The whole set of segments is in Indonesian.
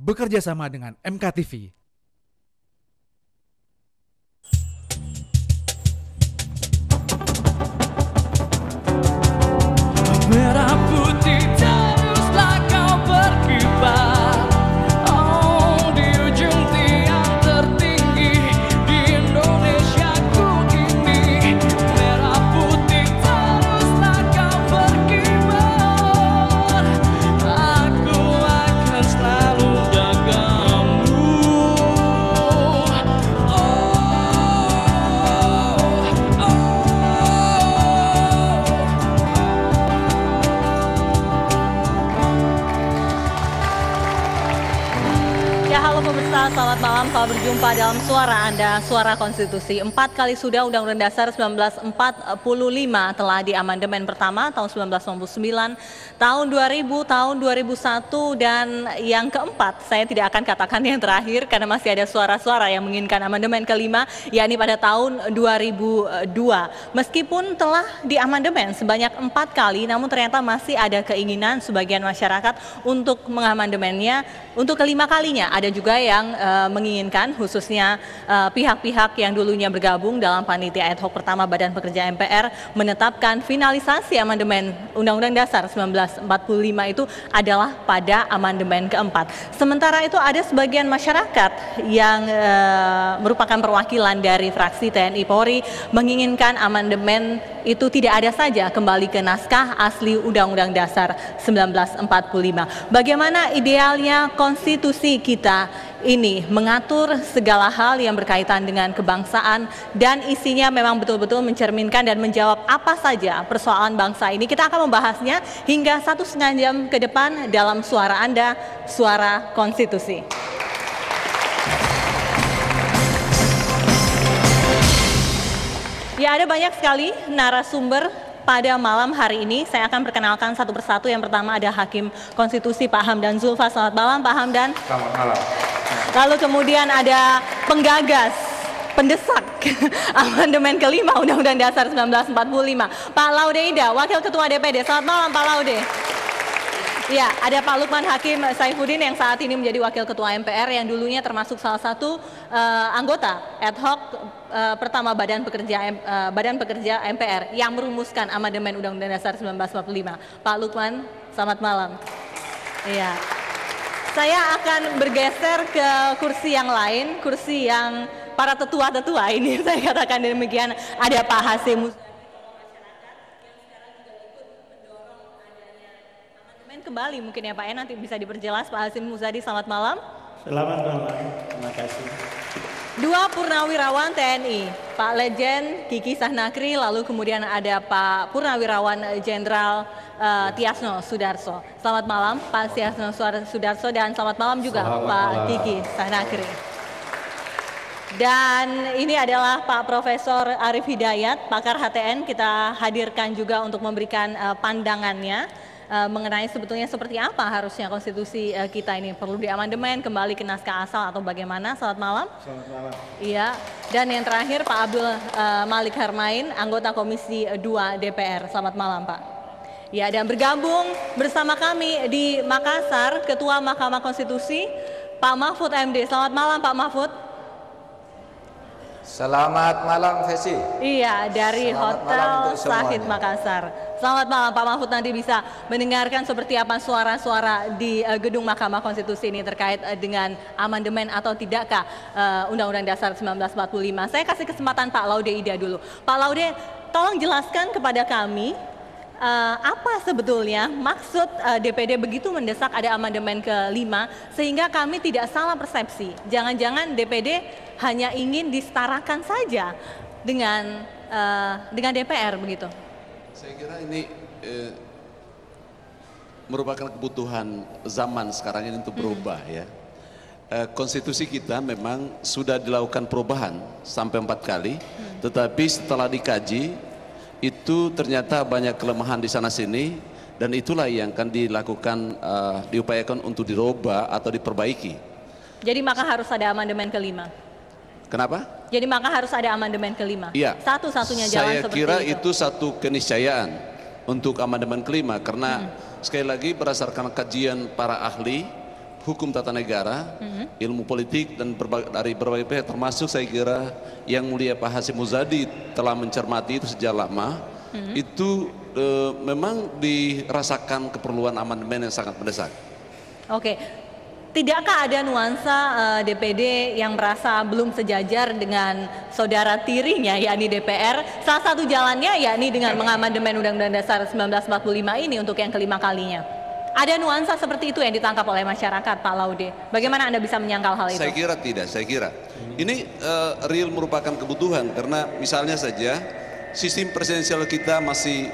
bekerja sama dengan MKTV. Merah putih teruslah kau berkibar, oh di ujung tiang tertinggi di Indonesia ku ini. Merah putih teruslah kau berkibar, aku akan selalu jagamu. Ya, halo pemirsa, selamat malam. Selamat berjumpa dalam Suara Anda, Suara Konstitusi. 4 kali sudah Undang-Undang Dasar 1945 telah diamandemen pertama tahun 1999, tahun 2000, tahun 2001, dan yang keempat, saya tidak akan katakan yang terakhir karena masih ada suara-suara yang menginginkan amandemen kelima, yakni pada tahun 2002. Meskipun telah diamandemen sebanyak 4 kali, namun ternyata masih ada keinginan sebagian masyarakat untuk mengamandemennya untuk kelima kalinya. Ada juga yang menginginkan, khususnya pihak-pihak yang dulunya bergabung dalam panitia ad hoc pertama Badan Pekerja MPR, menetapkan finalisasi amandemen Undang-Undang Dasar 1945 itu adalah pada amandemen keempat. Sementara itu ada sebagian masyarakat yang merupakan perwakilan dari fraksi TNI Polri menginginkan amandemen itu tidak ada saja, kembali ke naskah asli Undang-Undang Dasar 1945. Bagaimana idealnya konstitusi kita ini mengatur segala hal yang berkaitan dengan kebangsaan dan isinya memang betul-betul mencerminkan dan menjawab apa saja persoalan bangsa ini. Kita akan membahasnya hingga 1,5 jam ke depan dalam Suara Anda, Suara Konstitusi. Ya, ada banyak sekali narasumber pada malam hari ini. Saya akan perkenalkan satu persatu. Yang pertama ada Hakim Konstitusi Pak Hamdan Zulfa. Selamat malam Pak Hamdan. Selamat malam. Lalu kemudian ada penggagas, pendesak amandemen kelima Undang-Undang Dasar 1945, Pak Laude Ida, Wakil Ketua DPD. Selamat malam Pak Laude. Ya, ada Pak Lukman Hakim Saifuddin yang saat ini menjadi Wakil Ketua MPR yang dulunya termasuk salah satu anggota ad hoc pertama Badan Pekerja MPR yang merumuskan amandemen Undang-Undang Dasar 1945. Pak Lukman, selamat malam. Iya. Saya akan bergeser ke kursi yang lain, kursi yang para tetua-tetua ini. Saya katakan demikian. Ada Pak Hasim kembali mungkin ya Pak ya, nanti bisa diperjelas. Pak Hasim Muzadi, selamat malam. Selamat malam, terima kasih. Dua purnawirawan TNI, Pak Lejen Kiki Sahnakri, lalu kemudian ada Pak Purnawirawan Jenderal Tiasno Sudarso. Selamat malam Pak Tiasno Sudarso, dan selamat malam juga Pak Kiki Sahnakri. Dan ini adalah Pak Profesor Arif Hidayat, pakar HTN, kita hadirkan juga untuk memberikan pandangannya mengenai sebetulnya seperti apa harusnya konstitusi kita ini, perlu diamandemen, kembali ke naskah asal atau bagaimana. Selamat malam. Selamat malam. Iya, dan yang terakhir Pak Abdul Malik Harmain, anggota Komisi 2 DPR. Selamat malam Pak. Ya, dan bergabung bersama kami di Makassar, Ketua Mahkamah Konstitusi, Pak Mahfud MD. Selamat malam Pak Mahfud. Selamat malam Fesi. Iya, dari Selamat Hotel malam untuk Sahid semuanya. Makassar. Selamat malam Pak Mahfud, nanti bisa mendengarkan seperti apa suara-suara di gedung Mahkamah Konstitusi ini terkait dengan amandemen atau tidakkah Undang-Undang Dasar 1945. Saya kasih kesempatan Pak Laude Ida dulu. Pak Laude, tolong jelaskan kepada kami apa sebetulnya maksud DPD begitu mendesak ada amandemen ke-5 sehingga kami tidak salah persepsi. Jangan-jangan DPD hanya ingin disetarakan saja dengan DPR begitu. Saya kira ini merupakan kebutuhan zaman sekarang ini untuk berubah ya. Konstitusi kita memang sudah dilakukan perubahan sampai 4 kali, tetapi setelah dikaji itu ternyata banyak kelemahan di sana sini, dan itulah yang akan dilakukan, diupayakan untuk dirubah atau diperbaiki. Jadi maka harus ada amandemen ke-5. Kenapa? Jadi maka harus ada amandemen ke-5. Iya. Satu-satunya jalan Saya seperti kira itu satu keniscayaan untuk amandemen ke-5 karena sekali lagi berdasarkan kajian para ahli, hukum tata negara, ilmu politik dan dari berbagai pihak, termasuk saya kira yang mulia Pak Hasyim Muzadi telah mencermati itu sejak lama. Itu memang dirasakan keperluan amandemen yang sangat mendesak. Oke. Tidakkah ada nuansa DPD yang merasa belum sejajar dengan saudara tirinya yakni DPR? Salah satu jalannya yakni dengan mengamandemen Undang-Undang Dasar 1945 ini untuk yang kelima kalinya. Ada nuansa seperti itu yang ditangkap oleh masyarakat, Pak Laude. Bagaimana Anda bisa menyangkal hal itu? Saya kira tidak, saya kira ini real merupakan kebutuhan, karena misalnya saja sistem presidensial kita masih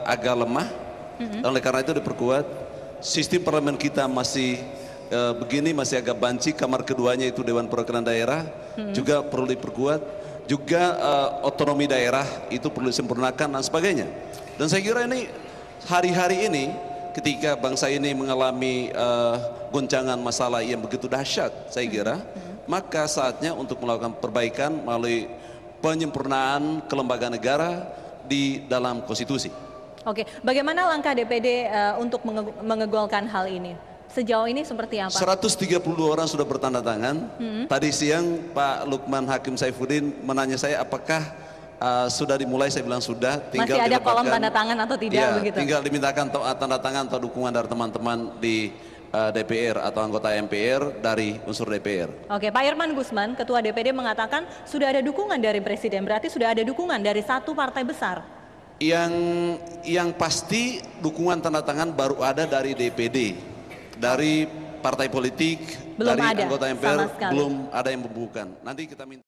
agak lemah, dan oleh karena itu diperkuat. Sistem parlemen kita masih masih agak banci. Kamar keduanya itu Dewan Perwakilan Daerah juga perlu diperkuat. Juga otonomi daerah itu perlu disempurnakan dan sebagainya. Dan saya kira ini hari-hari ini ketika bangsa ini mengalami goncangan masalah yang begitu dahsyat, saya kira maka saatnya untuk melakukan perbaikan melalui penyempurnaan kelembagaan negara di dalam konstitusi. Oke, bagaimana langkah DPD untuk mengegolkan hal ini? Sejauh ini seperti apa? 132 orang sudah bertanda tangan. Tadi siang Pak Lukman Hakim Saifuddin menanya saya apakah sudah dimulai, saya bilang sudah. Tinggal masih ada kolom tanda tangan atau tidak ya, begitu? Tinggal dimintakan tanda tangan atau dukungan dari teman-teman di DPR atau anggota MPR dari unsur DPR. Oke, Pak Irman Gusman, Ketua DPD mengatakan sudah ada dukungan dari Presiden, berarti sudah ada dukungan dari satu partai besar. Yang pasti dukungan tanda tangan baru ada dari DPD, dari partai politik, belum dari anggota MPR belum ada yang membubuhkan. Nanti kita minta